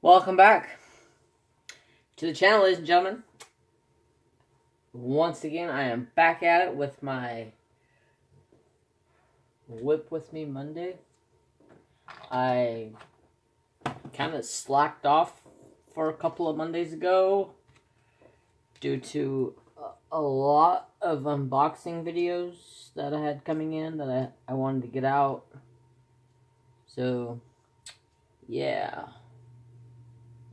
Welcome back to the channel, ladies and gentlemen. Once again, I am back at it with my Whip With Me Monday. I kind of slacked off for a couple of Mondays ago due to a lot of unboxing videos that I had coming in that I wanted to get out. So, yeah.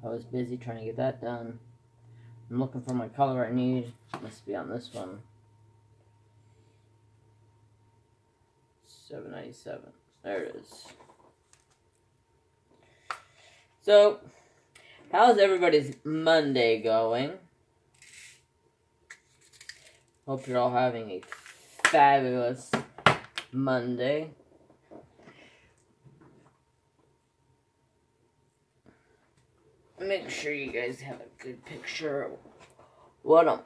I was busy trying to get that done. I'm looking for my color I need. Must be on this one. 797. There it is. So, how's everybody's Monday going? Hope you're all having a fabulous Monday. Make sure you guys have a good picture of what I'm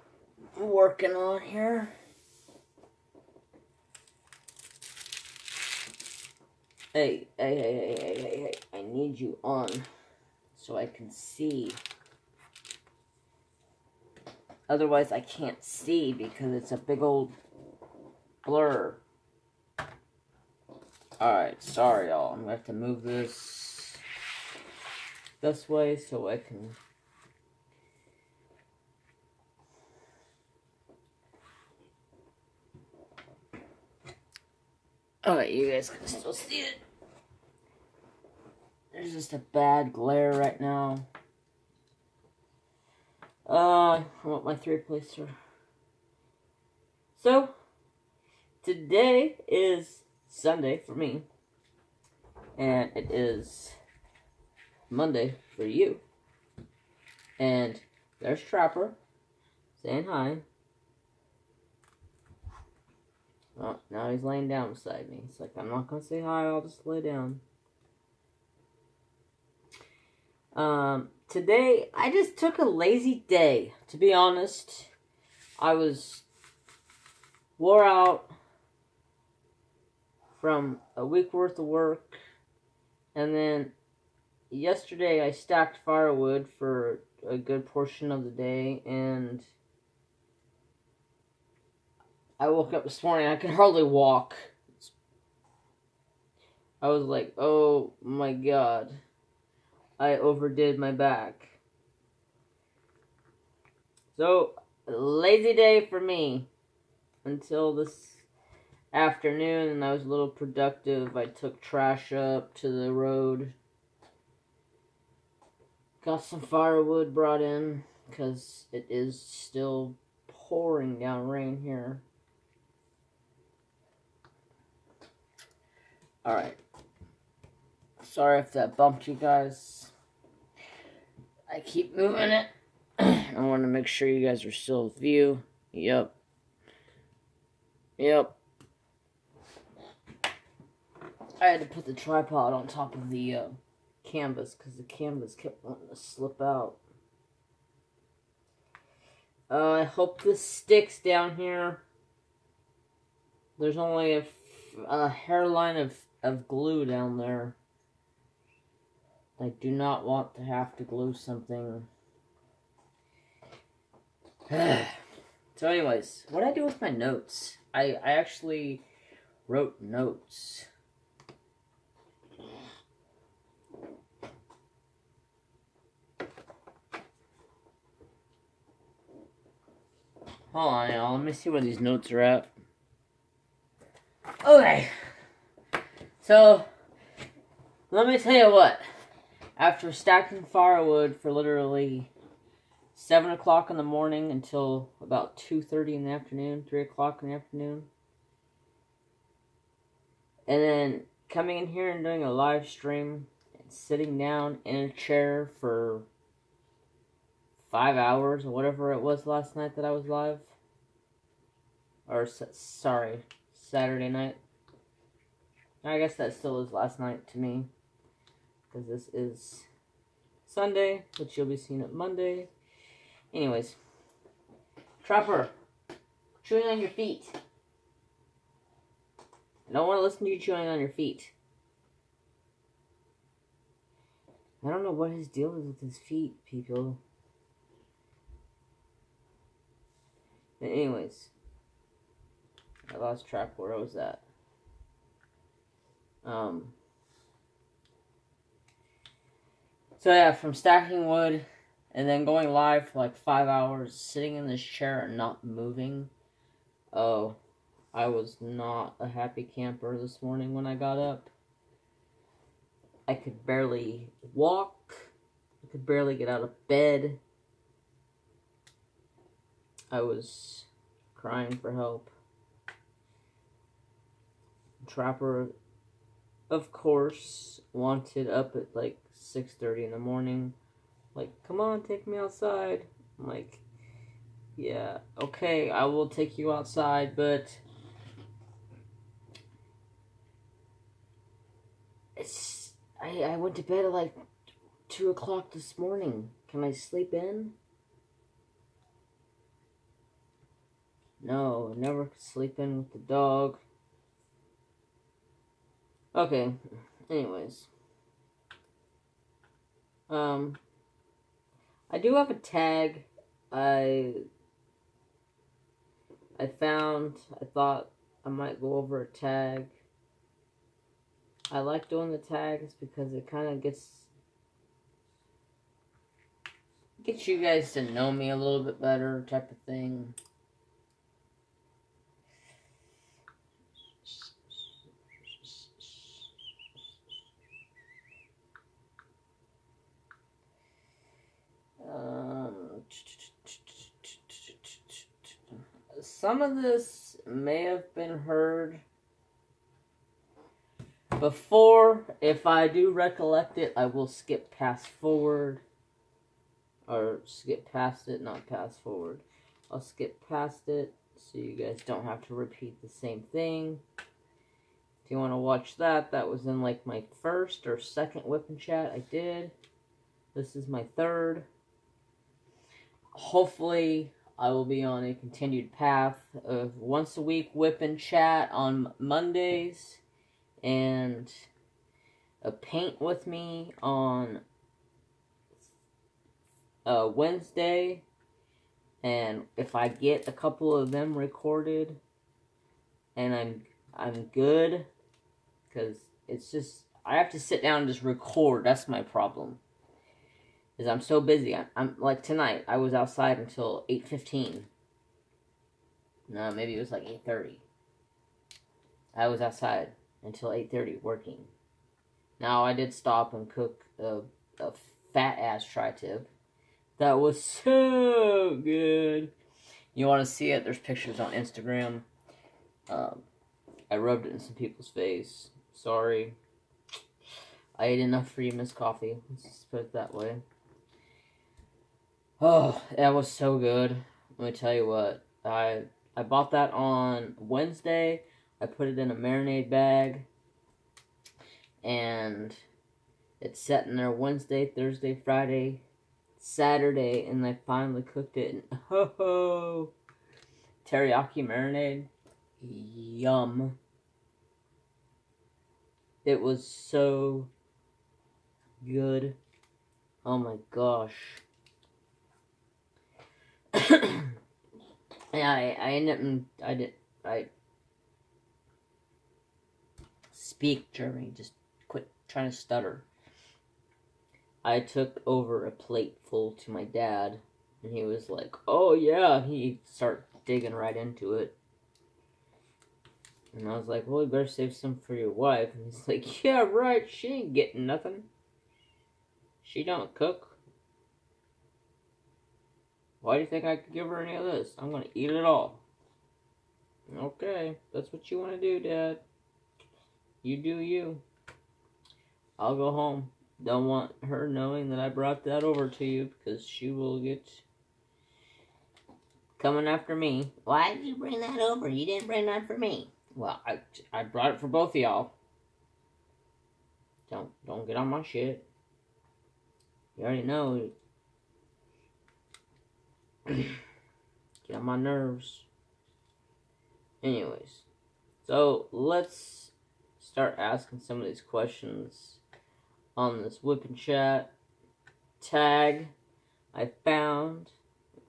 working on here. Hey, I need you on so I can see. Otherwise, I can't see because it's a big old blur. Alright, sorry y'all. I'm going to have to move this way so I can alright, you guys can still see it. There's just a bad glare right now. I want my 3-placer. So today is Sunday for me, and it is Monday for you. And there's Trapper saying hi. Oh, now he's laying down beside me. He's like, I'm not gonna say hi, I'll just lay down. Today, I just took a lazy day, to be honest. I was wore out from a week worth of work, and then yesterday I stacked firewood for a good portion of the day, and I woke up this morning, I could hardly walk. I was like, oh my god, I overdid my back. So, lazy day for me until this afternoon, and I was a little productive. I took trash up to the road. Got some firewood brought in, because it is still pouring down rain here. Alright. Sorry if that bumped you guys. I keep moving it. I want to make sure you guys are still in view. Yep. I had to put the tripod on top of the canvas because the canvas kept wanting to slip out. I hope this sticks down here. There's only a hairline of glue down there. I do not want to have to glue something. So anyways, what did I do with my notes? I actually wrote notes. Hold on, y'all. Let me see where these notes are at. Okay. So, let me tell you what. After stacking firewood for literally 7 o'clock in the morning until about 2:30 in the afternoon, 3 o'clock in the afternoon, and then coming in here and doing a live stream and sitting down in a chair for 5 hours or whatever it was last night that I was live. Or, sorry, Saturday night. I guess that still is last night to me, because this is Sunday, which you'll be seeing at Monday. Anyways, Trapper, chewing on your feet. I don't want to listen to you chewing on your feet. I don't know what his deal is with his feet, people. But anyways, I lost track where I was at. So yeah, from stacking wood and then going live for like 5 hours, sitting in this chair and not moving. Oh, I was not a happy camper this morning when I got up. I could barely walk. I could barely get out of bed. I was crying for help. Trapper, of course, wanted up at like 6:30 in the morning. Like, come on, take me outside. I'm like, yeah, okay, I will take you outside, but I went to bed at like 2 o'clock this morning. Can I sleep in? No, I never could sleep in with the dog. Okay, anyways. I do have a tag I thought I might go over a tag. I like doing the tags because it kind of gets you guys to know me a little bit better type of thing. Some of this may have been heard before. If I do recollect it, I will skip past forward. Or skip past it, not pass forward. I'll skip past it so you guys don't have to repeat the same thing. If you want to watch that, that was in like my first or second whipping chat I did. This is my third. Hopefully, I will be on a continued path of once a week whipping chat on Mondays and a paint with me on Wednesday. And if I get a couple of them recorded and I'm good, because it's just I have to sit down and just record. That's my problem. Is I'm so busy. I'm like tonight. I was outside until 8:15. No, maybe it was like 8:30. I was outside until 8:30 working. Now I did stop and cook a fat ass tri-tip. That was so good. You want to see it? There's pictures on Instagram. I rubbed it in some people's face. Sorry. I ate enough for you, Miss Coffee. Let's just put it that way. Oh, that was so good. Let me tell you what. I bought that on Wednesday. I put it in a marinade bag. And it's sat in there Wednesday, Thursday, Friday, Saturday, and I finally cooked it. And oh, teriyaki marinade. Yum. It was so good. Oh my gosh. And I speak German, just quit trying to stutter. I took over a plate full to my dad, and he was like, oh yeah, he started digging right into it. And I was like, well, you better save some for your wife. And he's like, yeah, right, she ain't getting nothing. She don't cook. Why do you think I could give her any of this? I'm going to eat it all. Okay, that's what you want to do, Dad. You do you. I'll go home. Don't want her knowing that I brought that over to you, because she will get coming after me. Why did you bring that over? You didn't bring that for me. Well, I brought it for both of y'all. Don't get on my shit. You already know. Get on my nerves. Anyways, so let's start asking some of these questions on this whipping chat. tag I found.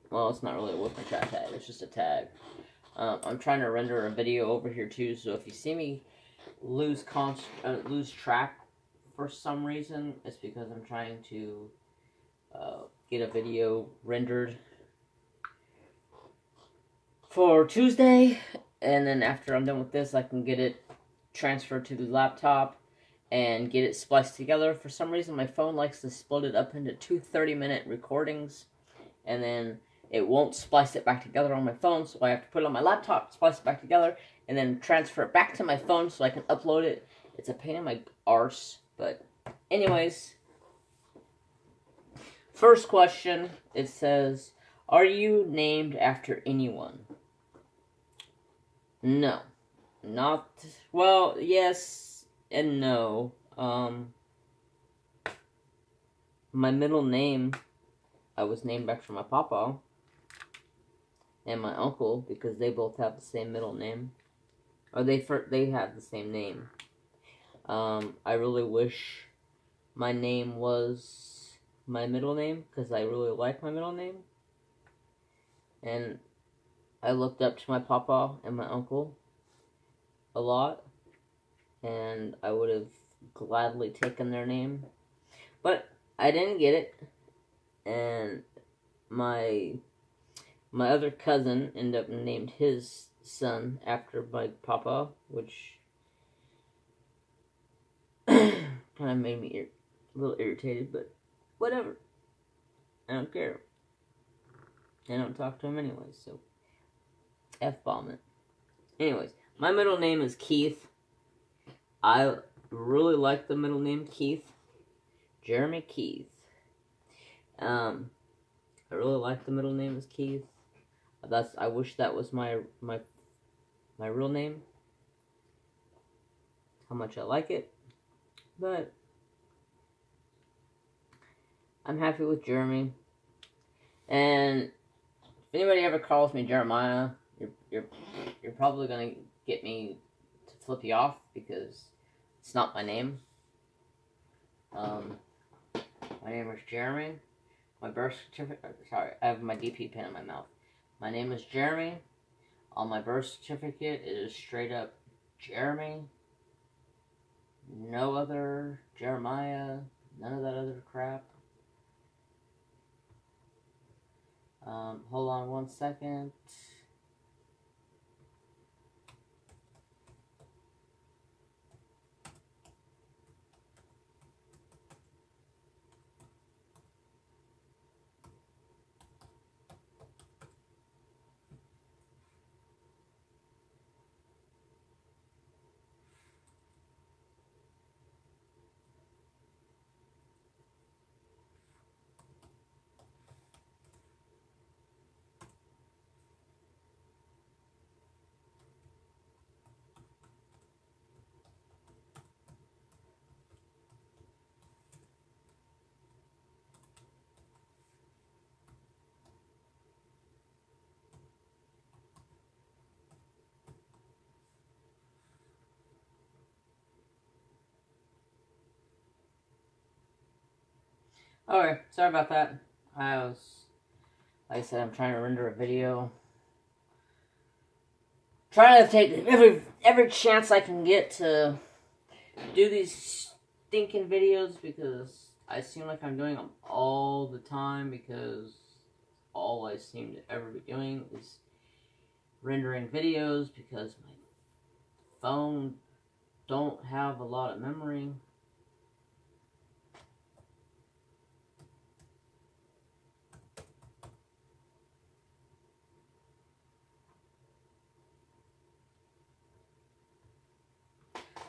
Well, it's not really a Wolfman Chat tag, it's just a tag. I'm trying to render a video over here too, so if you see me lose track for some reason, it's because I'm trying to get a video rendered for Tuesday, and then after I'm done with this, I can get it transferred to the laptop and get it spliced together. For some reason, my phone likes to split it up into two 30-minute recordings, and then it won't splice it back together on my phone, so I have to put it on my laptop, splice it back together, and then transfer it back to my phone so I can upload it. It's a pain in my arse, but anyways. First question, it says, are you named after anyone? No. Not, well, yes and no. My middle name, I was named after my papa and my uncle, because they both have the same middle name. Or they have the same name. I really wish my name was my middle name, because I really like my middle name. And I looked up to my papa and my uncle a lot, and I would have gladly taken their name. But I didn't get it, and my other cousin ended up named his son after my papa, which kind of made me a little irritated, but whatever. I don't care. I don't talk to him anyway, so F-bomb it. Anyways, my middle name is Keith. I really like the middle name Keith. Jeremy Keith. I really like the middle name is Keith. I wish that was my real name. How much I like it. But I'm happy with Jeremy. And if anybody ever calls me Jeremiah, you're probably gonna get me to flip you off, because it's not my name. My name is Jeremy. My birth certificate. Sorry, I have my DP pen in my mouth. My name is Jeremy. On my birth certificate, it is straight up Jeremy. No other Jeremiah. None of that other crap. Hold on one second. Okay, sorry about that. Like I said, I'm trying to render a video. Trying to take every chance I can get to do these stinking videos, because I seem like I'm doing them all the time, because all I seem to ever be doing is rendering videos, because my phone don't have a lot of memory.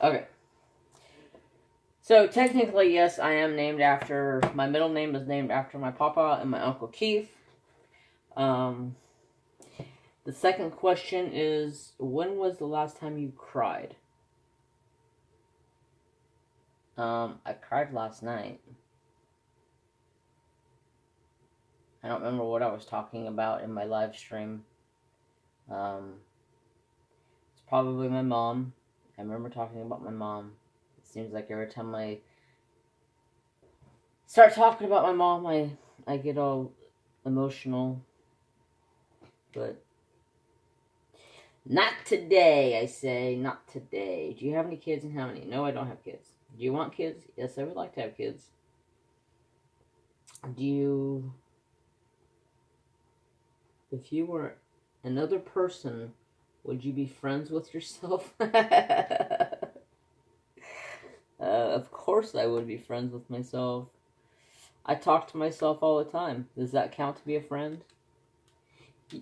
Okay. So, technically, yes, I am named after... My middle name is named after my papa and my Uncle Keith. The second question is, when was the last time you cried? I cried last night. I don't remember what I was talking about in my live stream. It's probably my mom. I remember talking about my mom. It seems like every time I start talking about my mom, I get all emotional. But not today, I say. Not today. Do you have any kids and how many? No, I don't have kids. Do you want kids? Yes, I would like to have kids. Do you... If you were another person, would you be friends with yourself? Of course I would be friends with myself. I talk to myself all the time. Does that count to be a friend?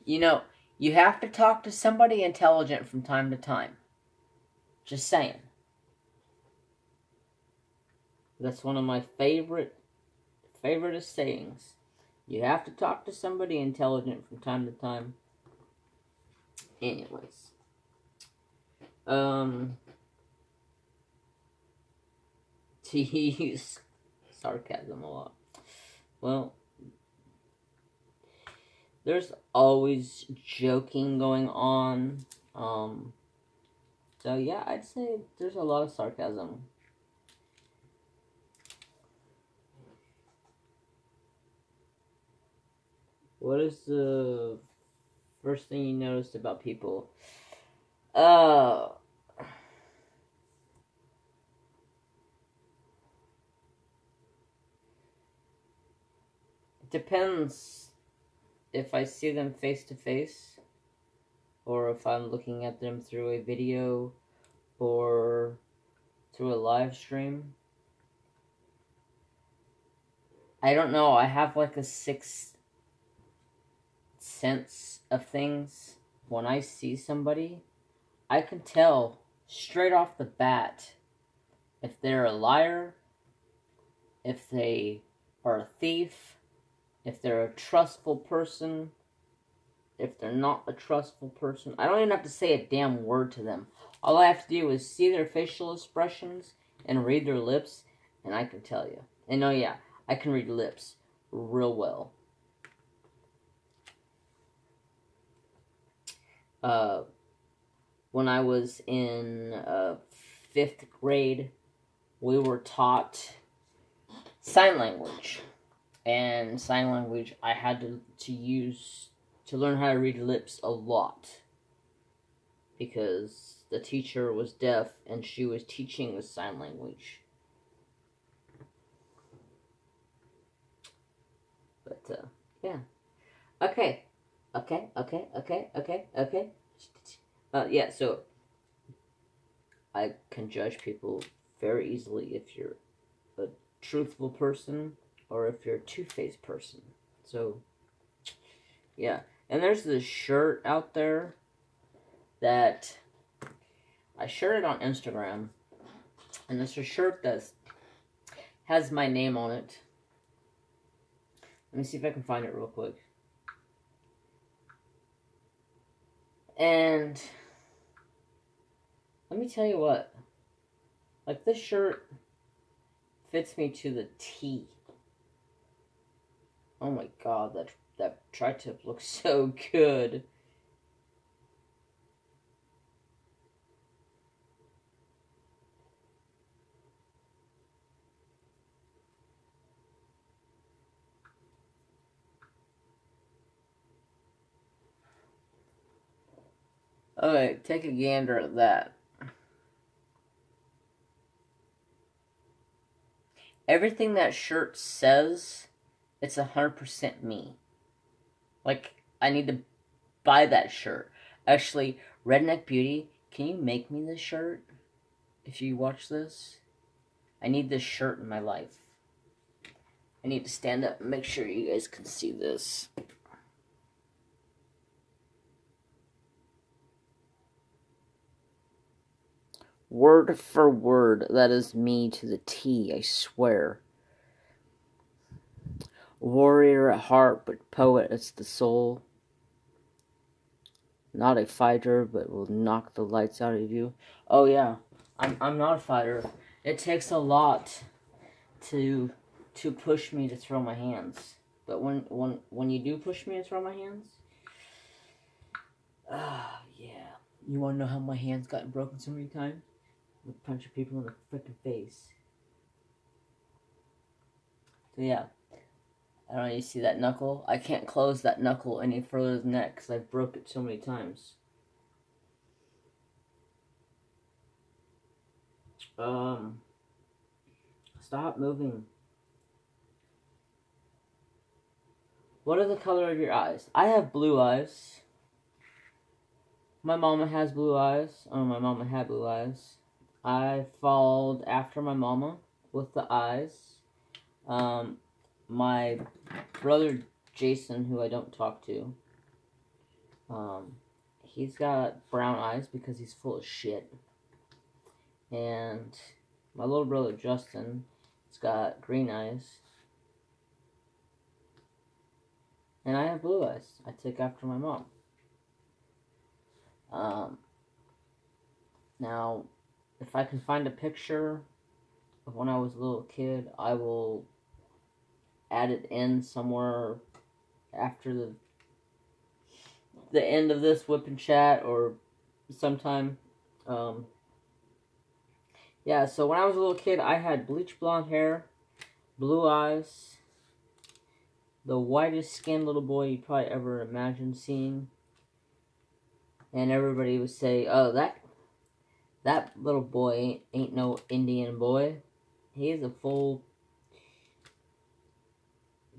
You know, you have to talk to somebody intelligent from time to time. Just saying. That's one of my favorite sayings. You have to talk to somebody intelligent from time to time. Anyways. To use sarcasm a lot. Well, there's always joking going on. So yeah, I'd say there's a lot of sarcasm. What is the first thing you noticed about people? It depends if I see them face to face, or if I'm looking at them through a video, or through a live stream. I don't know, I have like a sixth sense of things. When I see somebody, I can tell straight off the bat if they're a liar, if they are a thief, if they're a trustful person, if they're not a trustful person. I don't even have to say a damn word to them. All I have to do is see their facial expressions and read their lips, and I can tell you. And oh yeah, I can read lips real well. When I was in 5th grade, we were taught sign language. And sign language, I had to learn how to read lips a lot. Because the teacher was deaf and she was teaching us sign language. But, yeah. Okay. Yeah, so I can judge people very easily if you're a truthful person or if you're a two-faced person. So, yeah. And there's this shirt out there that I shared it on Instagram. And it's a shirt that has my name on it. Let me see if I can find it real quick. And let me tell you what. Like, this shirt fits me to the T. Oh my god, that tri-tip looks so good. Okay, take a gander at that. Everything that shirt says, it's 100% me. Like, I need to buy that shirt. Actually, Redneck Beauty, can you make me this shirt? If you watch this, I need this shirt in my life. I need to stand up and make sure you guys can see this. Word for word, that is me to the T, I swear. Warrior at heart, but poet as the soul. Not a fighter, but will knock the lights out of you. Oh yeah, I'm not a fighter. It takes a lot to push me to throw my hands. But when you do push me to throw my hands, yeah. You wanna know how my hands gotten broken so many times? With punching people in the freaking face. So yeah, I don't know, you see that knuckle? I can't close that knuckle any further than that because I broke it so many times. Stop moving. What are the color of your eyes? I have blue eyes. My mama has blue eyes. Oh, my mama had blue eyes. I followed after my mama with the eyes. My brother Jason, who I don't talk to, he's got brown eyes because he's full of shit. And my little brother Justin, he's got green eyes. And I have blue eyes. I take after my mom. Now, if I can find a picture of when I was a little kid, I will add it in somewhere after the end of this whipping chat or sometime. Yeah, so when I was a little kid, I had bleach blonde hair, blue eyes, the whitest skinned little boy you probably ever imagined seeing. And everybody would say, oh, that little boy ain't no Indian boy. He is a full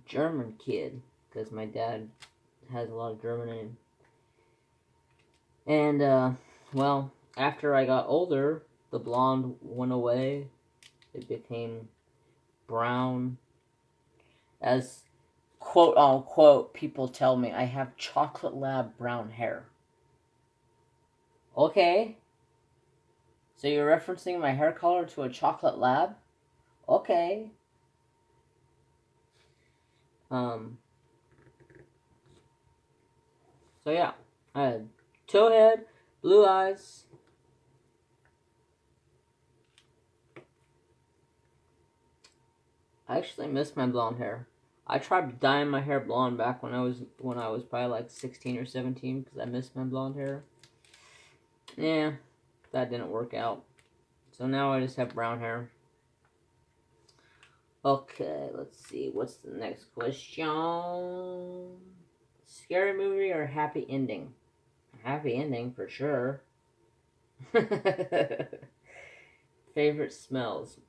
German kid. Because my dad has a lot of German in him. And, well, after I got older, the blonde went away. It became brown. As, quote unquote, people tell me, I have chocolate lab brown hair. Okay. So you're referencing my hair color to a chocolate lab? Okay. So yeah, I had towhead, blue eyes. I actually miss my blonde hair. I tried dyeing my hair blonde back when I was probably like 16 or 17 because I missed my blonde hair. Yeah, that didn't work out. So now I just have brown hair. Okay, let's see. What's the next question? Scary movie or happy ending? Happy ending for sure. Favorite smells?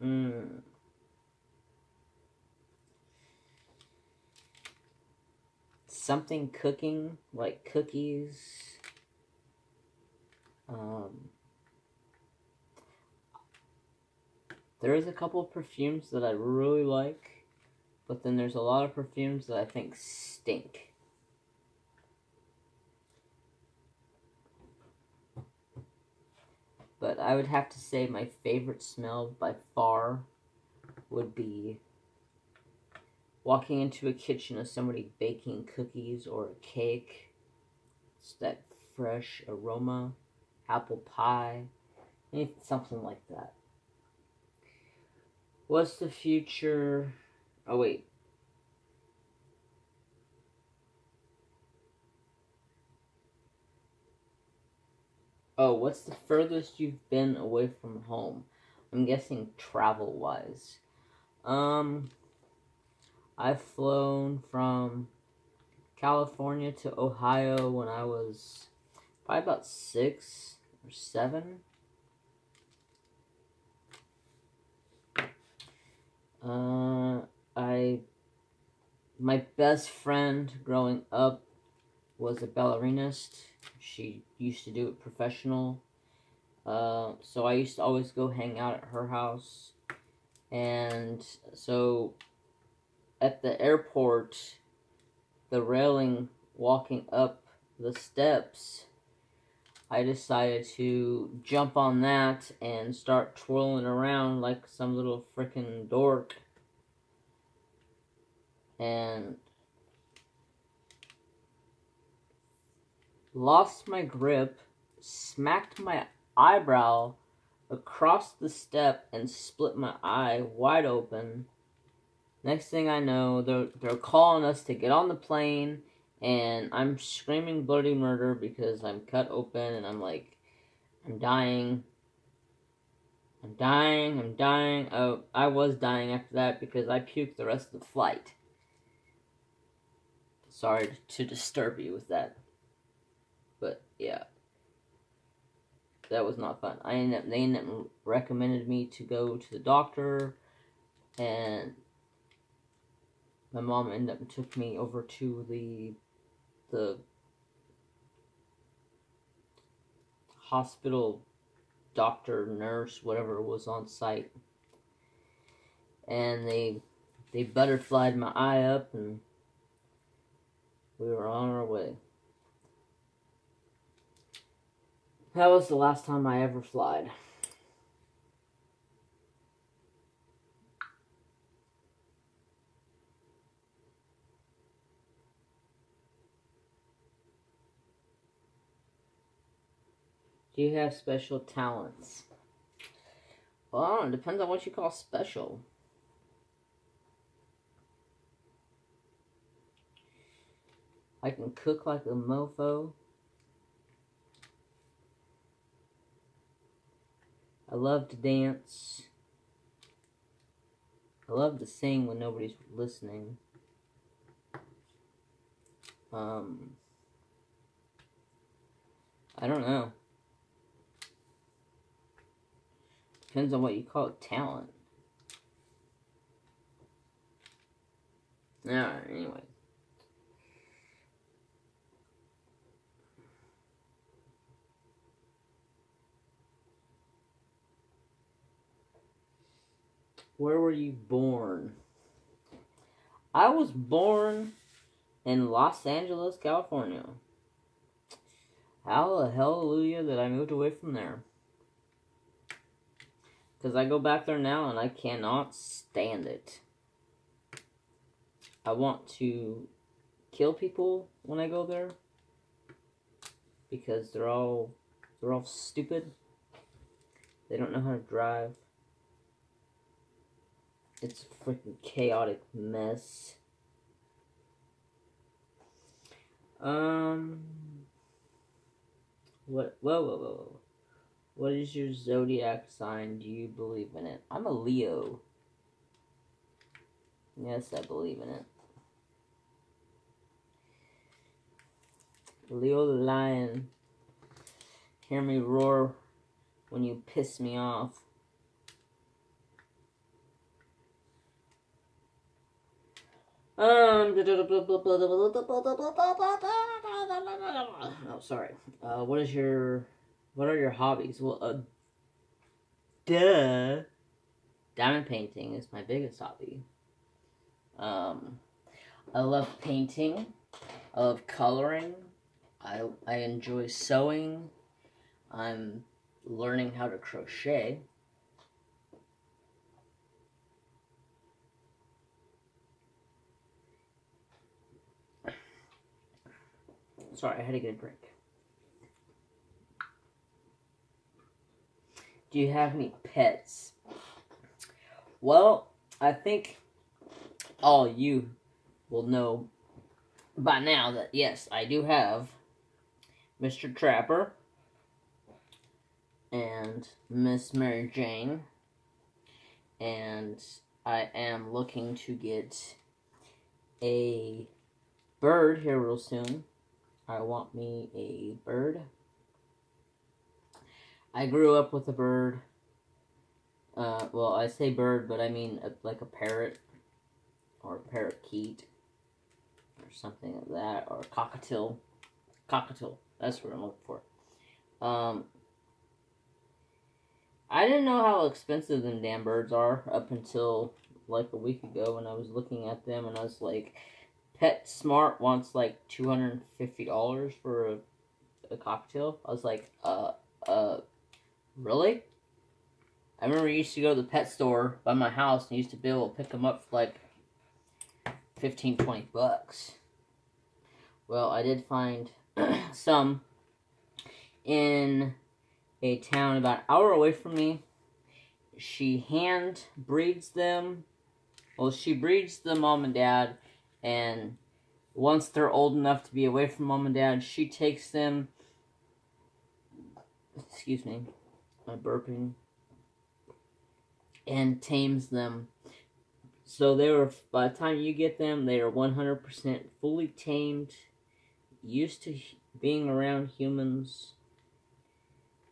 Something cooking, like cookies. There is a couple of perfumes that I really like, but then there's a lot of perfumes that I think stink. But I would have to say my favorite smell by far would be walking into a kitchen of somebody baking cookies or a cake. It's that fresh aroma, apple pie, something like that. What's the future? Oh, wait. Oh, what's the furthest you've been away from home? I'm guessing travel-wise. I've flown from California to Ohio when I was probably about 6 or 7. My best friend growing up was a ballerinaist. She used to do it professional. So I used to always go hang out at her house. And so at the airport, the railing walking up the steps, I decided to jump on that and start twirling around like some little frickin' dork. And lost my grip, smacked my eyebrow across the step, and split my eye wide open. Next thing I know, they're calling us to get on the plane, and I'm screaming bloody murder because I'm cut open and I'm dying. I'm dying, I'm dying. Oh, I was dying after that because I puked the rest of the flight. Sorry to disturb you with that. But, yeah. That was not fun. They ended up recommended me to go to the doctor, and my mom ended up took me over to the hospital doctor, nurse, whatever was on site, and they butterflied my eye up, and we were on our way. That was the last time I ever flied. Do you have special talents? Well, I don't know. It depends on what you call special. I can cook like a mofo. I love to dance. I love to sing when nobody's listening. I don't know. Depends on what you call it, talent. Alright, anyway. Where were you born? I was born in Los Angeles, California. Hallelujah that I moved away from there. Because I go back there now and I cannot stand it. I want to kill people when I go there. Because they're all stupid. They don't know how to drive. It's a freaking chaotic mess. Whoa. What is your zodiac sign? Do you believe in it? I'm a Leo. Yes, I believe in it. Leo the lion. Hear me roar when you piss me off. Oh, sorry. What are your hobbies? Well, duh. Diamond painting is my biggest hobby. I love painting. I love coloring. I enjoy sewing. I'm learning how to crochet. Sorry, I had to get a drink. Do you have any pets? Well, I think all you will know by now that yes, I do have Mr. Trapper and Miss Mary Jane, and I am looking to get a bird here real soon. I want me a bird. I grew up with a bird. Well, I say bird, but I mean like a parrot or a parakeet or something like that, or a cockatiel. Cockatiel. That's what I'm looking for. I didn't know how expensive them damn birds are up until like a week ago when I was looking at them, and I was like, PetSmart wants like $250 for a cockatiel. I was like, really? I remember I used to go to the pet store by my house and used to be able to pick them up for like 15, 20 bucks. Well, I did find some in a town about an hour away from me. She hand breeds them. Well, she breeds the mom and dad, and once they're old enough to be away from mom and dad, she takes them. Excuse me, I'm burping. and tames them. So they were, by the time you get them, they are 100% fully tamed, used to being around humans.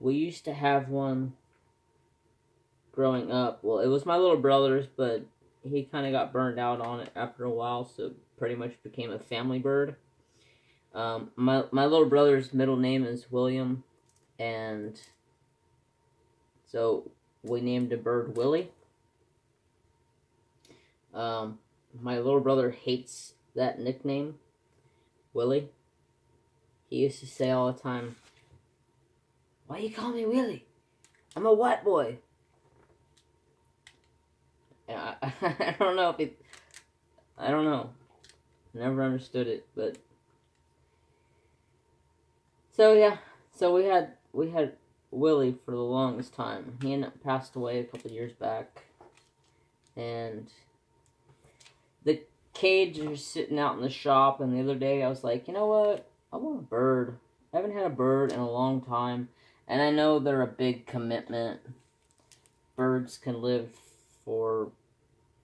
We used to have one growing up. Well, it was my little brother's, but he kind of got burned out on it after a while, so it pretty much became a family bird. My little brother's middle name is William, and so we named the bird Willie. My little brother hates that nickname, Willie. He used to say all the time, "Why you call me Willie? I'm a white boy." I don't know if it... I don't know. Never understood it, but... So, yeah. So, we had Willie for the longest time. He passed away a couple years back. And... the cage was sitting out in the shop, and the other day I was like, you know what? I want a bird. I haven't had a bird in a long time. And I know they're a big commitment. Birds can live for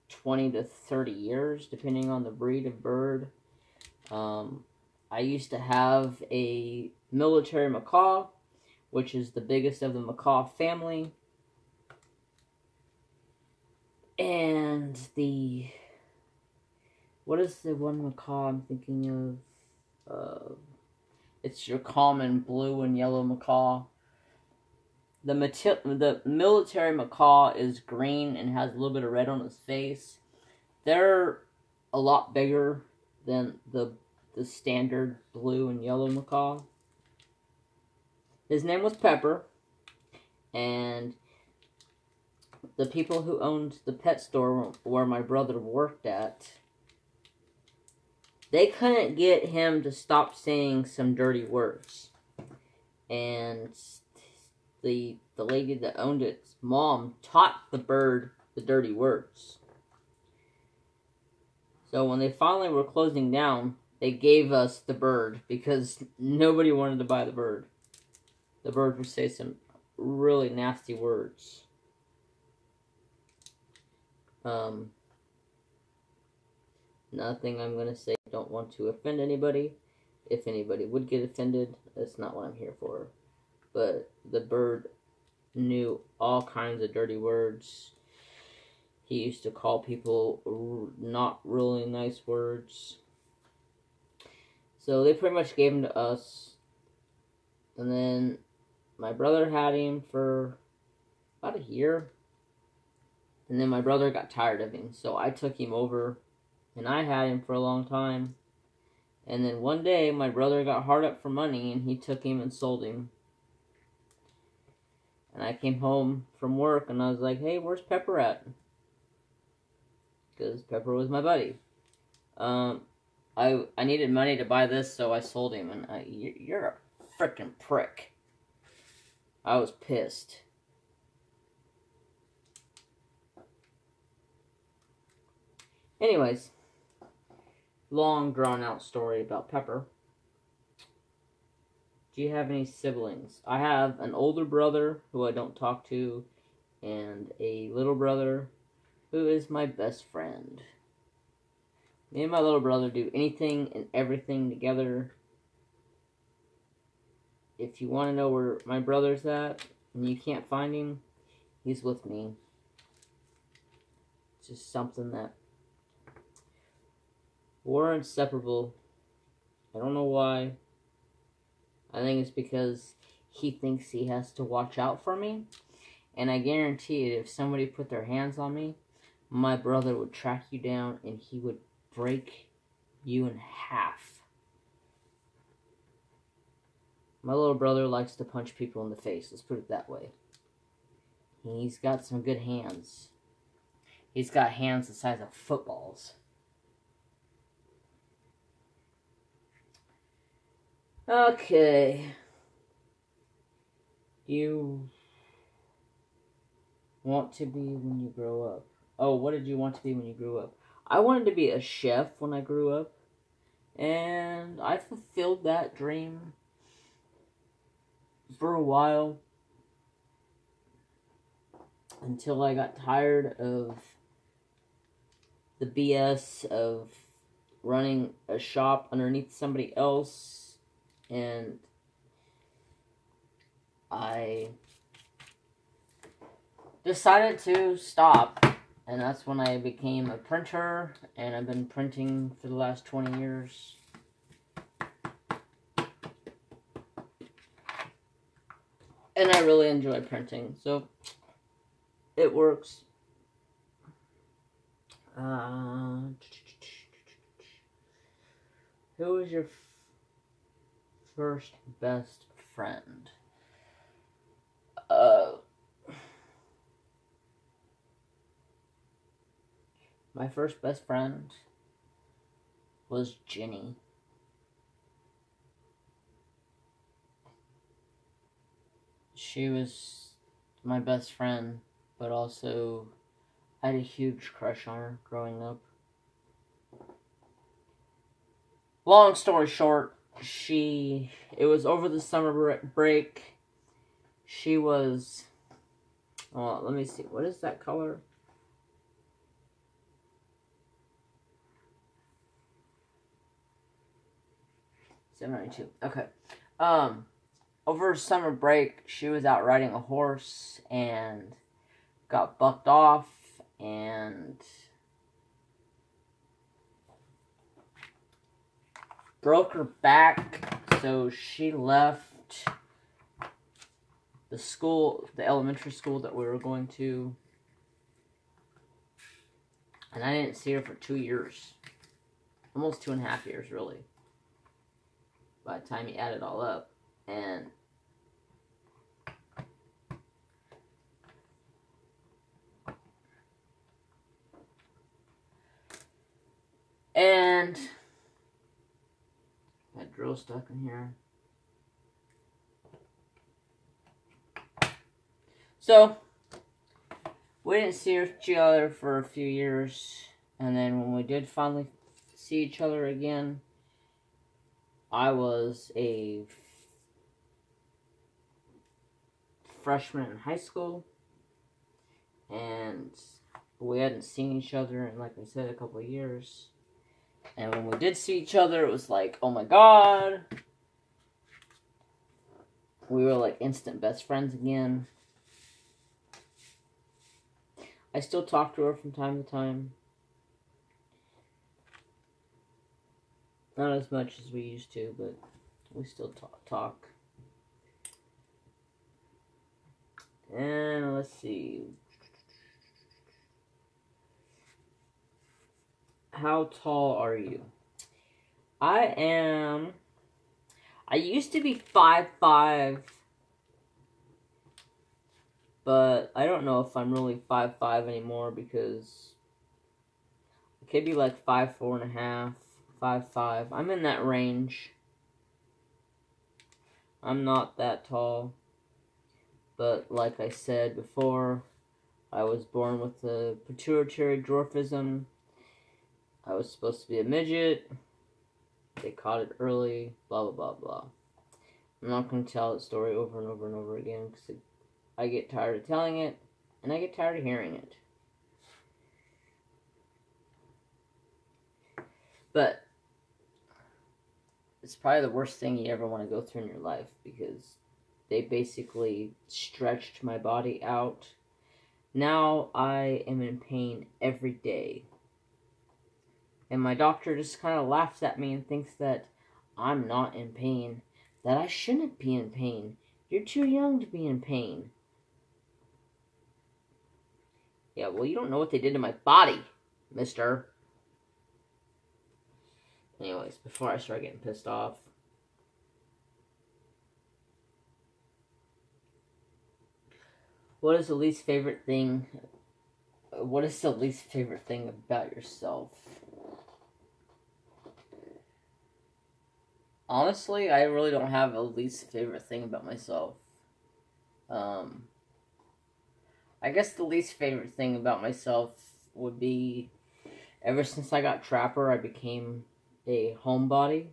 20 to 30 years, depending on the breed of bird. I used to have a military macaw, which is the biggest of the macaw family. And the... what is the one macaw I'm thinking of? It's your common blue and yellow macaw. The military macaw is green and has a little bit of red on his face. They're a lot bigger than the standard blue and yellow macaw. His name was Pepper, and the people who owned the pet store where my brother worked at, they couldn't get him to stop saying some dirty words. And the lady that owned its mom taught the bird the dirty words. So when they finally were closing down, they gave us the bird because nobody wanted to buy the bird. The bird would say some really nasty words. Nothing I'm going to say, don't want to offend anybody. If anybody would get offended, that's not what I'm here for. But the bird knew all kinds of dirty words. He used to call people not really nice words. So they pretty much gave him to us. And then my brother had him for about a year. And then my brother got tired of him. So I took him over. And I had him for a long time. And then one day my brother got hard up for money. And he took him and sold him. And I came home from work and I was like, hey, where's Pepper at? Because Pepper was my buddy. I needed money to buy this, so I sold him. And you're a frickin' prick. I was pissed. Anyways, long drawn out story about Pepper. Do you have any siblings? I have an older brother who I don't talk to, and a little brother who is my best friend. Me and my little brother do anything and everything together. If you want to know where my brother's at and you can't find him, he's with me. It's just something that we're inseparable. I don't know why. I think it's because he thinks he has to watch out for me. And I guarantee it, if somebody put their hands on me, my brother would track you down and he would break you in half. My little brother likes to punch people in the face, let's put it that way. He's got some good hands. He's got hands the size of footballs. Okay. You want to be when you grow up? Oh, what did you want to be when you grew up? I wanted to be a chef when I grew up. And I fulfilled that dream for a while. until I got tired of the BS of running a shop underneath somebody else, and I decided to stop, and that's when I became a printer, and I've been printing for the last 20 years. And I really enjoy printing, so it works. Who was your first best friend? My first best friend was Jenny. She was my best friend, but also I had a huge crush on her growing up. Long story short, it was over the summer break. She was, oh, let me see, what is that color? $7.92. Okay. Over summer break, she was out riding a horse and got bucked off and broke her back, so she left the school, the elementary school that we were going to, and I didn't see her for 2 years. Almost 2.5 years, really, by the time you add it all up. And that drill stuck in here. So we didn't see each other for a few years, and then when we did finally see each other again, I was a freshman in high school, and we hadn't seen each other in, like I said, a couple of years. And when we did see each other, it was like, oh my god. We were like instant best friends again. I still talk to her from time to time. Not as much as we used to, but we still talk. And let's see. How tall are you? I used to be 5'5", but I don't know if I'm really 5'5" anymore, because I could be like 5'4.5", 5'5". I'm in that range. I'm not that tall, but like I said before, I was born with the pituitary dwarfism. I was supposed to be a midget. They caught it early, blah, blah, blah, blah. I'm not going to tell that story over and over and over again, because I get tired of telling it, and I get tired of hearing it. But it's probably the worst thing you ever want to go through in your life, because they basically stretched my body out. Now I am in pain every day. And my doctor just kind of laughs at me and thinks that I'm not in pain, that I shouldn't be in pain. You're too young to be in pain. Yeah, well, you don't know what they did to my body, mister. Anyways, before I start getting pissed off. What is the least favorite thing about yourself? Honestly, I really don't have a least favorite thing about myself. I guess the least favorite thing about myself would be, ever since I got Trapper, I became a homebody.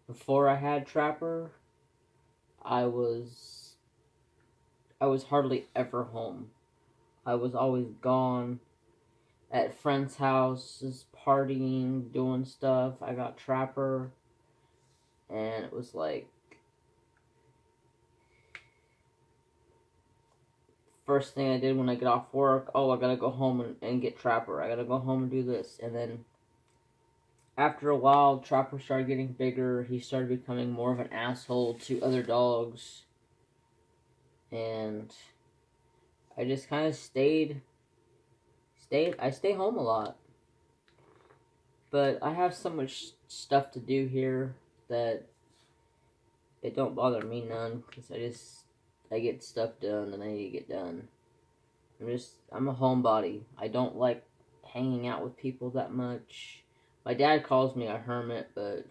Before I had Trapper, I was hardly ever home. I was always gone at friends' houses, partying, doing stuff. I got Trapper, and it was like, first thing I did when I get off work, oh, I gotta go home and get Trapper. I gotta go home and do this. And then after a while, Trapper started getting bigger. He started becoming more of an asshole to other dogs. And I just kind of I stay home a lot. But I have so much stuff to do here that it don't bother me none. Because I get stuff done that I need to get done. I'm a homebody. I don't like hanging out with people that much. My dad calls me a hermit, but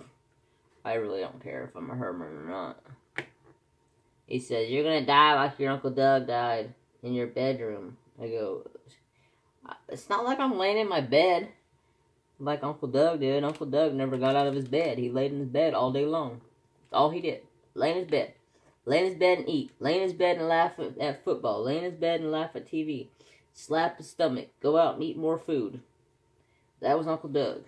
I really don't care if I'm a hermit or not. He says, you're gonna die like your Uncle Doug died in your bedroom. I go, it's not like I'm laying in my bed like Uncle Doug did. Uncle Doug never got out of his bed. He laid in his bed all day long. That's all he did. Lay in his bed. Lay in his bed and eat. Lay in his bed and laugh at football. Lay in his bed and laugh at TV. Slap his stomach. Go out and eat more food. That was Uncle Doug.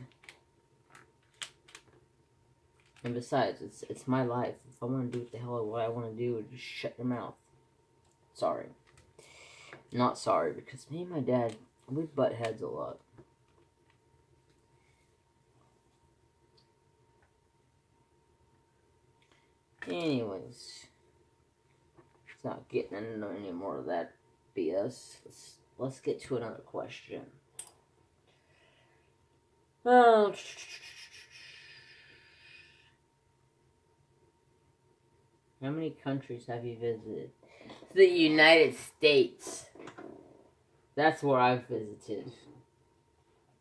And besides, it's my life. If I want to do what I want to do, just shut your mouth. Sorry. Not sorry, because me and my dad, we butt heads a lot. Anyways, let's not get into any more of that BS. Let's get to another question. How many countries have you visited? The United States. That's where I've visited.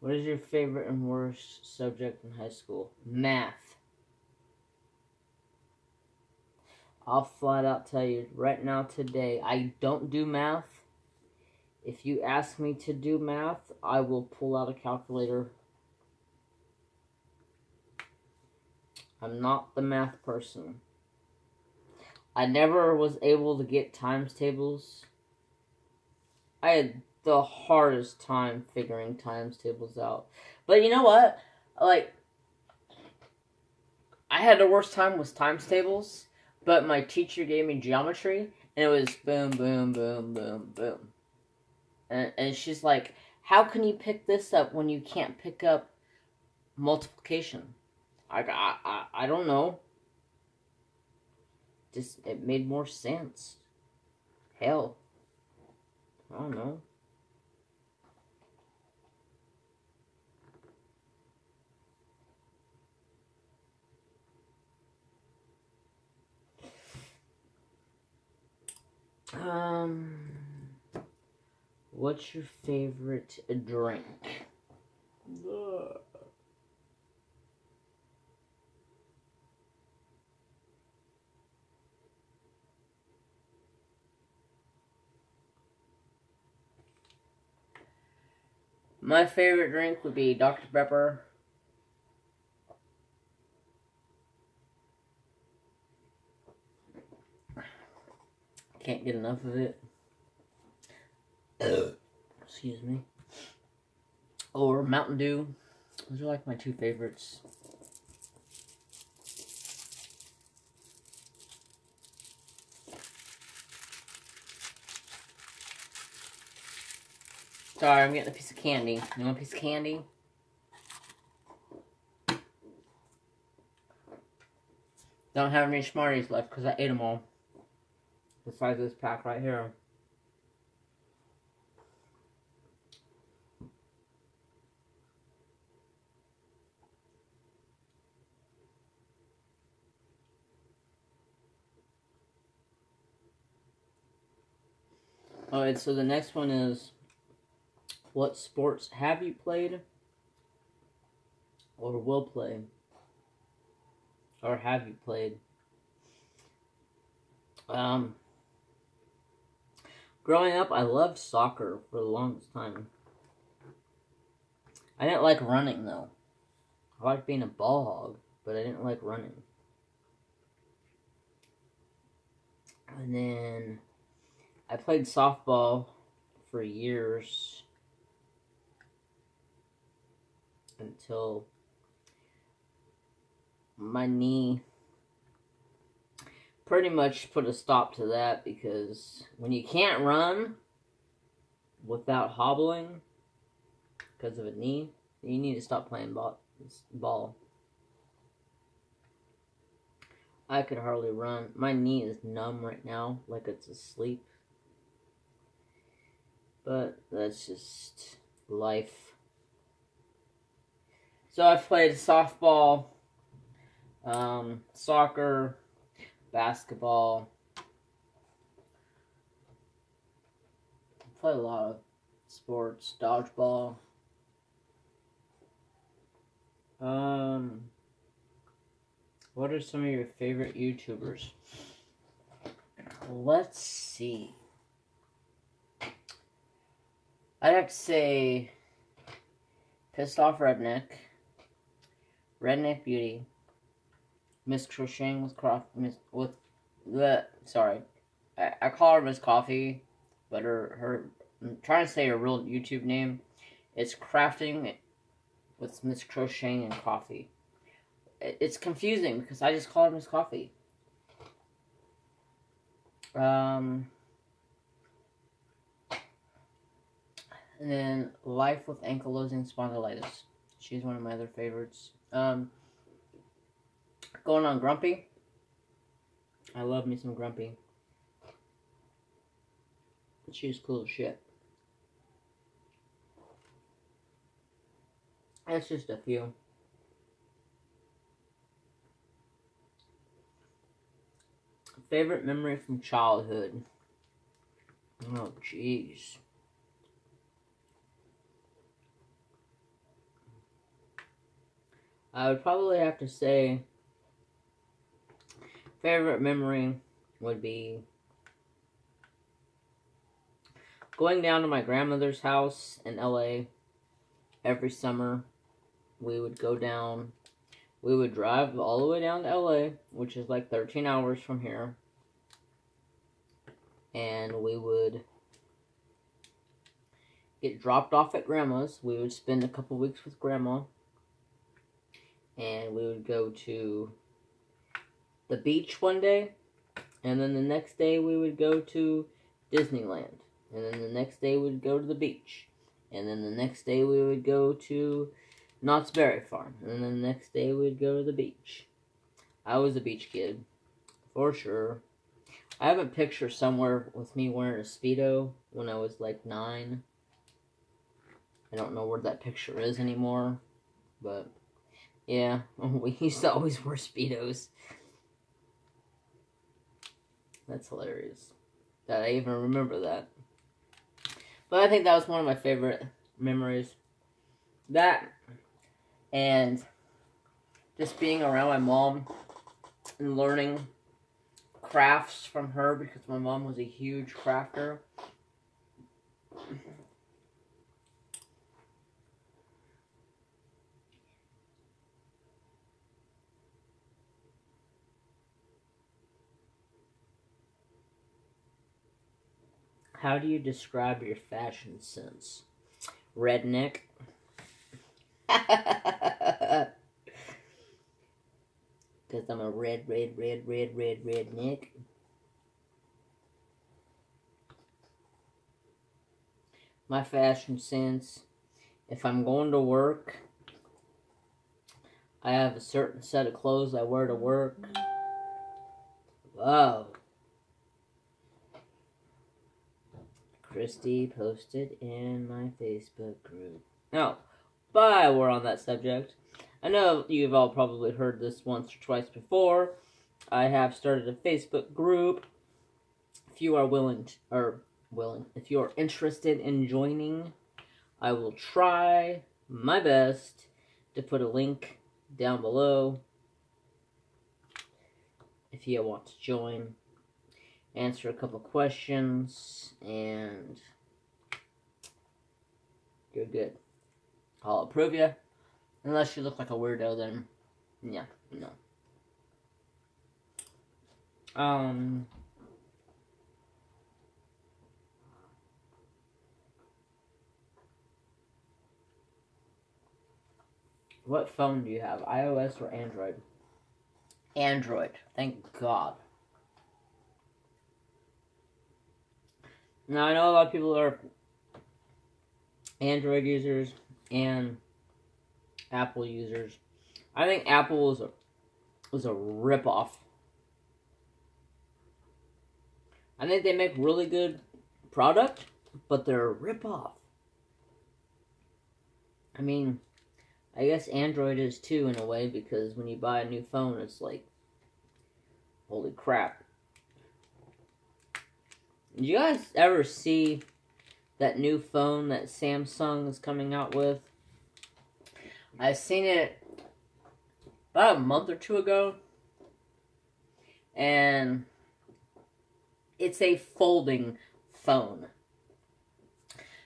What is your favorite and worst subject in high school? Math. I'll flat out tell you right now today, I don't do math. If you ask me to do math, I will pull out a calculator. I'm not the math person. I never was able to get times tables. I had the hardest time figuring times tables out. But you know what? Like, I had the worst time with times tables, but my teacher gave me geometry, and it was boom, boom, boom, boom, boom. And she's like, how can you pick this up when you can't pick up multiplication? I don't know. Just, it made more sense. Hell. I don't know. What's your favorite drink? My favorite drink would be Dr. Pepper. Can't get enough of it. Excuse me. Or Mountain Dew. Those are like my two favorites. Sorry, I'm getting a piece of candy. You want a piece of candy? Don't have any Smarties left because I ate them all. Besides this pack right here. Alright, so the next one is, what sports have you played or will play? Or have you played? Growing up, I loved soccer for the longest time. I didn't like running, though. I liked being a ball hog, but I didn't like running. And then I played softball for years until my knee pretty much put a stop to that, because when you can't run without hobbling because of a knee, you need to stop playing ball. I could hardly run. My knee is numb right now, like it's asleep. But that's just life. So I've played softball, soccer, basketball. I play a lot of sports, dodgeball. What are some of your favorite YouTubers? Let's see. I'd have to say Pissed Off Redneck, Redneck Beauty, Miss Crocheting with I call her Miss Coffee, but I'm trying to say her real YouTube name. It's Crafting with Miss Crocheting and Coffee. It's confusing because I just call her Miss Coffee. And then Life with Ankylosing Spondylitis. She's one of my other favorites. Going on Grumpy. I love me some Grumpy. She's cool as shit. That's just a few. Favorite memory from childhood. Oh, jeez. I would probably have to say favorite memory would be going down to my grandmother's house in LA every summer. We would go down. We would drive all the way down to LA, which is like 13 hours from here. And we would get dropped off at Grandma's. We would spend a couple weeks with Grandma. And we would go to the beach one day. And then the next day we would go to Disneyland. And then the next day we would go to the beach. And then the next day we would go to Knott's Berry Farm. And then the next day we'd go to the beach. I was a beach kid. For sure. I have a picture somewhere with me wearing a Speedo when I was like 9. I don't know where that picture is anymore. But, yeah. We used to always wear Speedos. That's hilarious. That I even remember that. But I think that was one of my favorite memories. That, and just being around my mom and learning crafts from her, because my mom was a huge crafter. How do you describe your fashion sense? Redneck. Because I'm a redneck. My fashion sense, if I'm going to work, I have a certain set of clothes I wear to work. Wow. Christy posted in my Facebook group. No, but we're on that subject. I know you've all probably heard this once or twice before. I have started a Facebook group. If you are if you are interested in joining, I will try my best to put a link down below if you want to join. Answer a couple questions, and you're good. I'll approve you. Unless you look like a weirdo, then yeah, no. What phone do you have? iOS or Android? Android. Thank God. Now, I know a lot of people are Android users and Apple users. I think Apple was a ripoff. I think they make really good product, but they're a ripoff. I mean, I guess Android is too in a way, because when you buy a new phone, it's like, holy crap. Did you guys ever see that new phone that Samsung is coming out with? I seen it about a month or two ago, and it's a folding phone.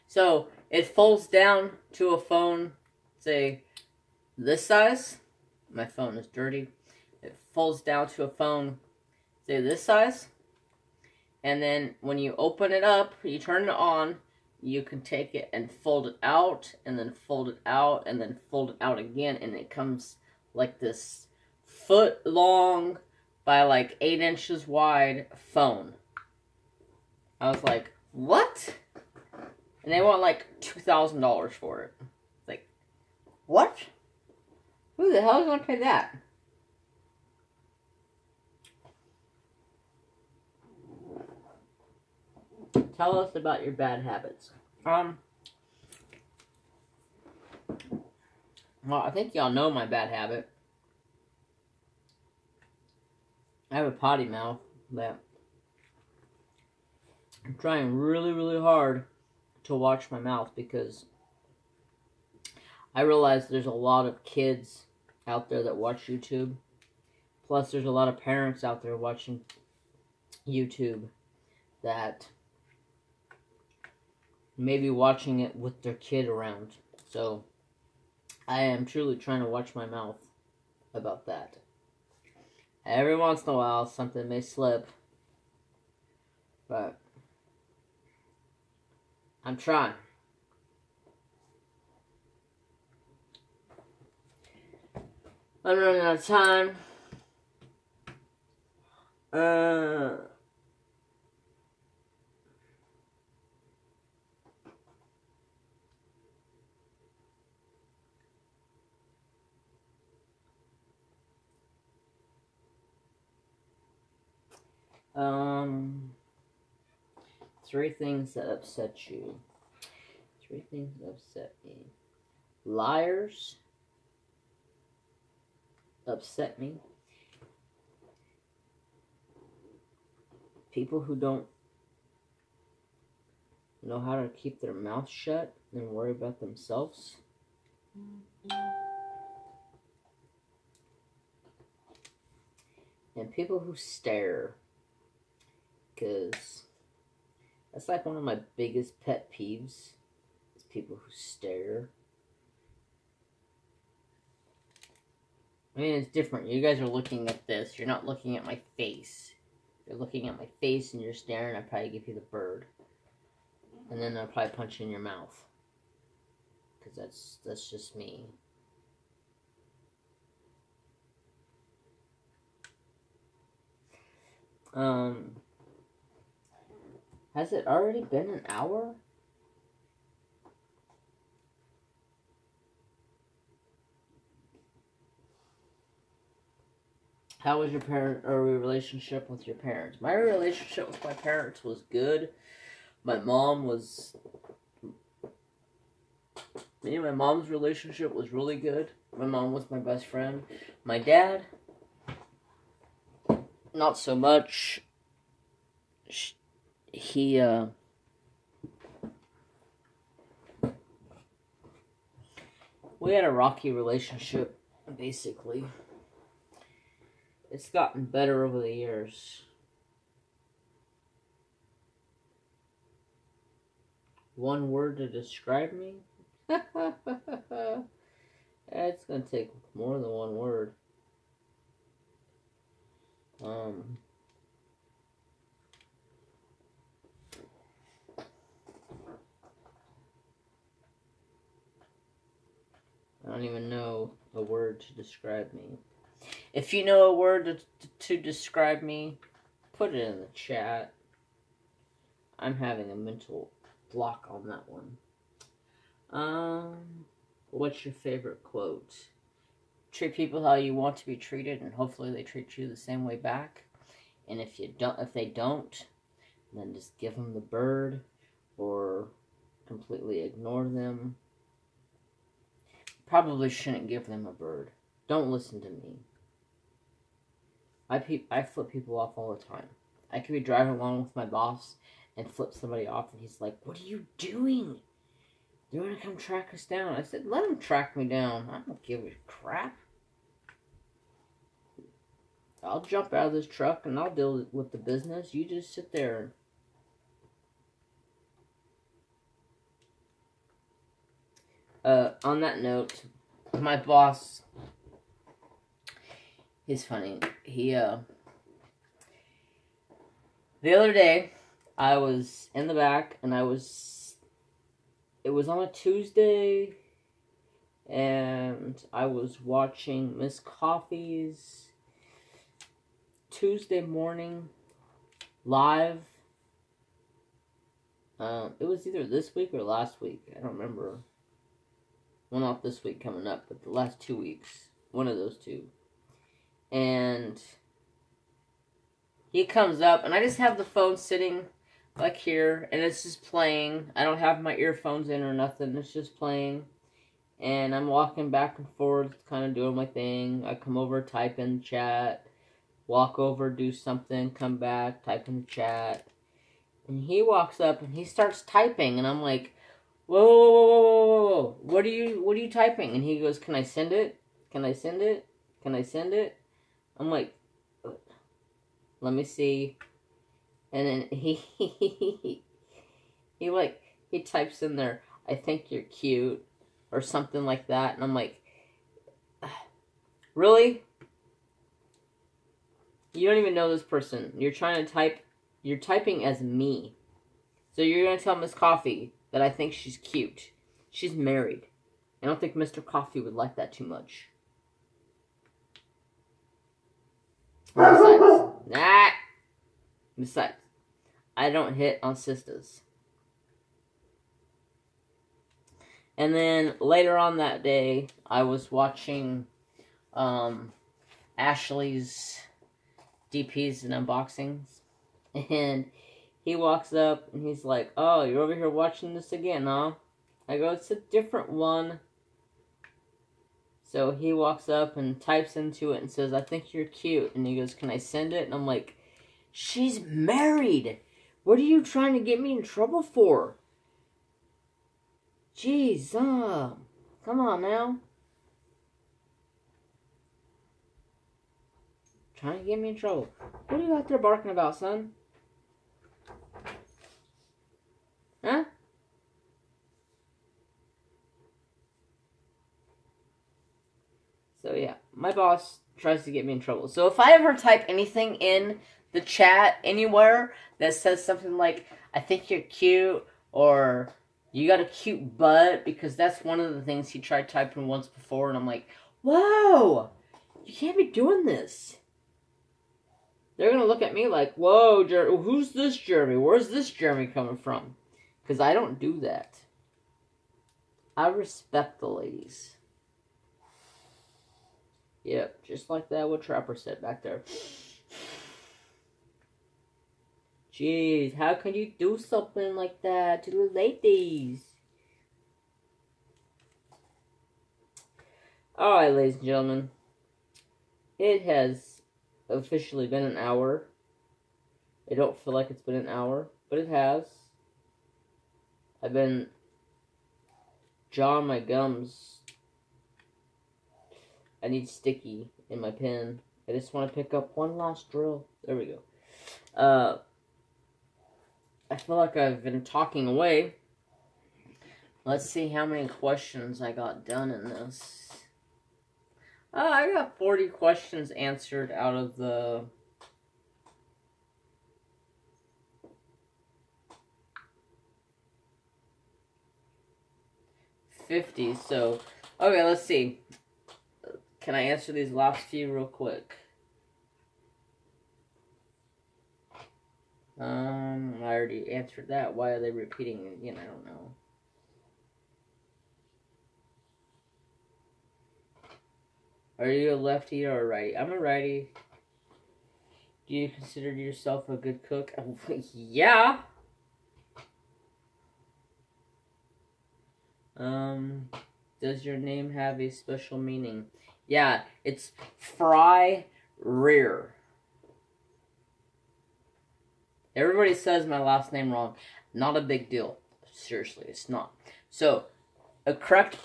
So it folds down to a phone, say this size. My phone is dirty. It folds down to a phone, say this size. And then when you open it up, you turn it on, you can take it and fold it out, and then fold it out, and then fold it out again, and it comes like this foot long by like 8 inches wide phone. I was like, what? And they want like $2,000 for it. Like, what? Who the hell is going to pay that? Tell us about your bad habits. Well, I think y'all know my bad habit. I have a potty mouth that I'm trying really, really hard to watch my mouth, because I realize there's a lot of kids out there that watch YouTube. Plus, there's a lot of parents out there watching YouTube that may be watching it with their kid around. So, I am truly trying to watch my mouth about that. Every once in a while, something may slip. But I'm trying. I'm running out of time. Three things that upset you. Three things that upset me. Liars upset me. People who don't know how to keep their mouth shut and worry about themselves. And people who stare. Because that's like one of my biggest pet peeves. Is people who stare. I mean, it's different. You guys are looking at this. You're not looking at my face. You're looking at my face and you're staring. I'd probably give you the bird. And then I'll probably punch you in your mouth. Because that's just me. Has it already been an hour? How was your relationship with your parents? My relationship with my parents was good. My mom was... Me and my mom's relationship was really good. My mom was my best friend. My dad... Not so much. He, we had a rocky relationship, basically. It's gotten better over the years. One word to describe me? It's gonna take more than one word. don't even know a word to describe me. If you know a word to describe me, put it in the chat. I'm having a mental block on that one. What's your favorite quote? Treat people how you want to be treated, and hopefully they treat you the same way back. And if they don't, then just give them the bird, or completely ignore them. Probably shouldn't give them a bird. Don't listen to me. I flip people off all the time. I could be driving along with my boss and flip somebody off, and he's like, "What are you doing? They're gonna come track us down." I said, "Let them track me down. I don't give a crap. I'll jump out of this truck and I'll deal with the business. You just sit there." On that note, my boss, he's funny. The other day, I was in the back, and it was on a Tuesday, and I was watching Miss Coffee's Tuesday morning live. It was either this week or last week. I don't remember. Well, not this week coming up, but the last 2 weeks. One of those two. And he comes up, and I just have the phone sitting like here, and it's just playing. I don't have my earphones in or nothing. It's just playing. And I'm walking back and forth, kind of doing my thing. I come over, type in the chat. Walk over, do something, come back, type in the chat. And he walks up, and he starts typing, and I'm like, "Whoa, whoa, whoa, whoa, whoa, whoa. What are you typing?" And he goes, "Can I send it? Can I send it? Can I send it?" I'm like, "Let me see." And then he types in there, "I think you're cute," or something like that. And I'm like, "Really? You don't even know this person. You're typing as me. So you're going to tell Miss Coffee that I think she's cute. She's married. I don't think Mr. Coffee would like that too much." Besides, I don't hit on sisters. And then later on that day, I was watching Ashley's DPs and unboxings. And he walks up and he's like, "Oh, you're over here watching this again, huh?" I go, "It's a different one." So he walks up and types into it and says, "I think you're cute." And he goes, "Can I send it?" And I'm like, "She's married. What are you trying to get me in trouble for?" Jeez, come on now. Trying to get me in trouble. What are you out there barking about, son? Huh? So yeah, my boss tries to get me in trouble. So if I ever type anything in the chat anywhere that says something like, "I think you're cute," or "You got a cute butt," because that's one of the things he tried typing once before, and I'm like, "Whoa! You can't be doing this." They're going to look at me like, "Whoa, who's this Jeremy? Where's this Jeremy coming from?" Because I don't do that. I respect the ladies. Yep, just like that what Trapper said back there. Jeez, how can you do something like that to the ladies? Alright, ladies and gentlemen. It has officially been an hour. I don't feel like it's been an hour, but it has. I've been jawing my gums. I need sticky in my pen. I just want to pick up one last drill. There we go. I feel like I've been talking away. Let's see how many questions I got done in this. I got 40 questions answered out of the 50. So Okay, let's see. Can I answer these last few real quick? I already answered that. Why are they repeating it again? I don't know. Are you a lefty or a righty? I'm a righty. Do you consider yourself a good cook? Yeah. Does your name have a special meaning? Yeah, it's Fry Rear. Everybody says my last name wrong. Not a big deal. Seriously, it's not. So, a correct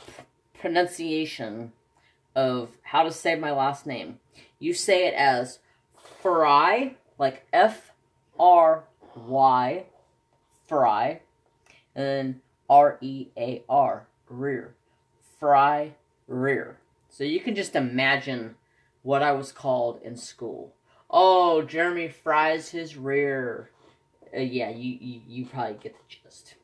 pronunciation of how to say my last name. You say it as Fry, like F-R-Y, Fry, and then R-E-A-R, Rear. Fry Rear. So you can just imagine what I was called in school. Oh, Jeremy fries his rear. Yeah, you probably get the gist.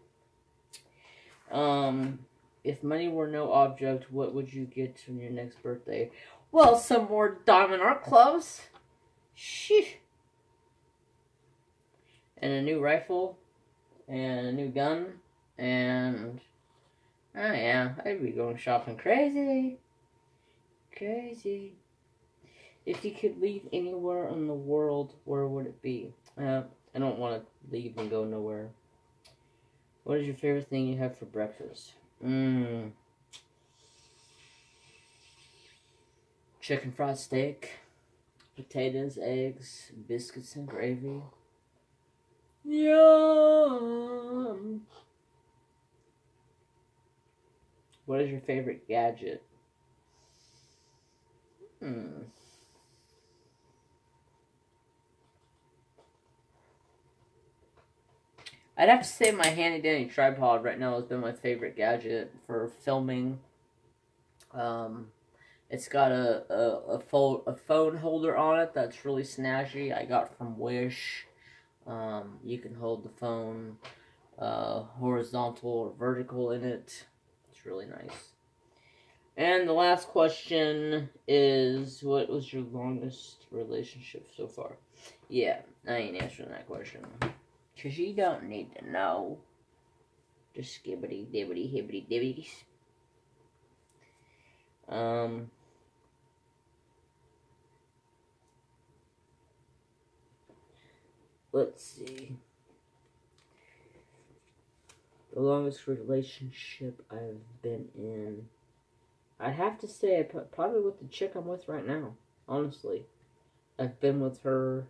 If money were no object, what would you get on your next birthday? Well, some more diamond art clubs. Sheesh. And a new rifle. And a new gun. And... oh yeah, I'd be going shopping crazy. Crazy. If you could leave anywhere in the world, where would it be? I don't want to leave and go nowhere. What is your favorite thing you have for breakfast? Chicken fried steak, potatoes, eggs, biscuits, and gravy. Yum! What is your favorite gadget? I'd have to say my handy dandy tripod right now has been my favorite gadget for filming. It's got a phone holder on it that's really snazzy. I got from Wish. You can hold the phone horizontal or vertical in it. It's really nice. And the last question is, what was your longest relationship so far? Yeah, I ain't answering that question. Because you don't need to know. Just skibbity dibbity hibbity dibbities. Let's see. The longest relationship I've been in. I'd have to say probably with the chick I'm with right now. Honestly. I've been with her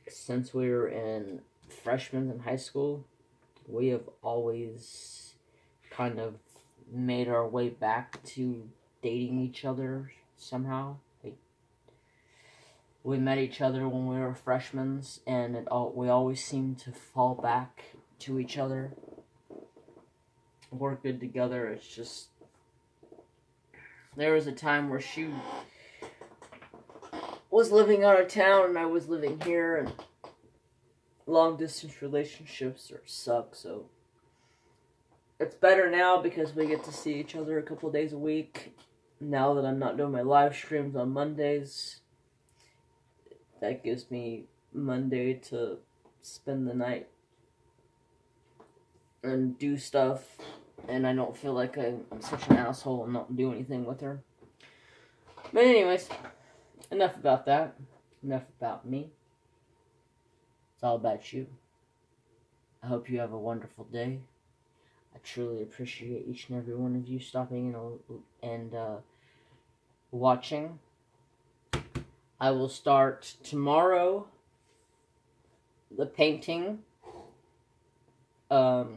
since we were in freshmen in high school. We have always kind of made our way back to dating each other somehow. We met each other when we were freshmen, and we always seemed to fall back to each other. We're good together. It's just, there was a time where she was living out of town and I was living here, and long distance relationships suck, so it's better now because we get to see each other a couple days a week. Now that I'm not doing my live streams on Mondays, that gives me Monday to spend the night and do stuff, and I don't feel like I'm such an asshole and not do anything with her. But anyways, enough about that. Enough about me. It's all about you. I hope you have a wonderful day. I truly appreciate each and every one of you stopping and watching. I will start tomorrow the painting. So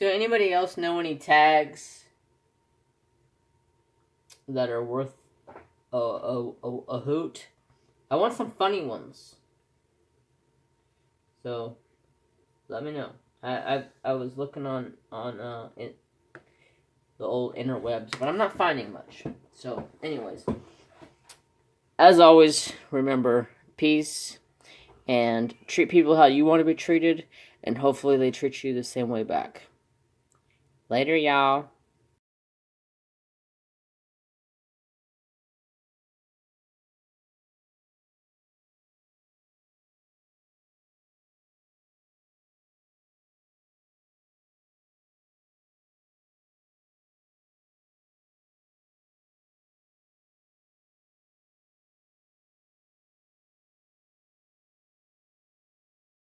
anybody else know any tags that are worth a hoot? I want some funny ones. So let me know. I was looking on the old interwebs, but I'm not finding much. So anyways, as always, remember, peace, and treat people how you want to be treated, and hopefully they treat you the same way back. Later, y'all.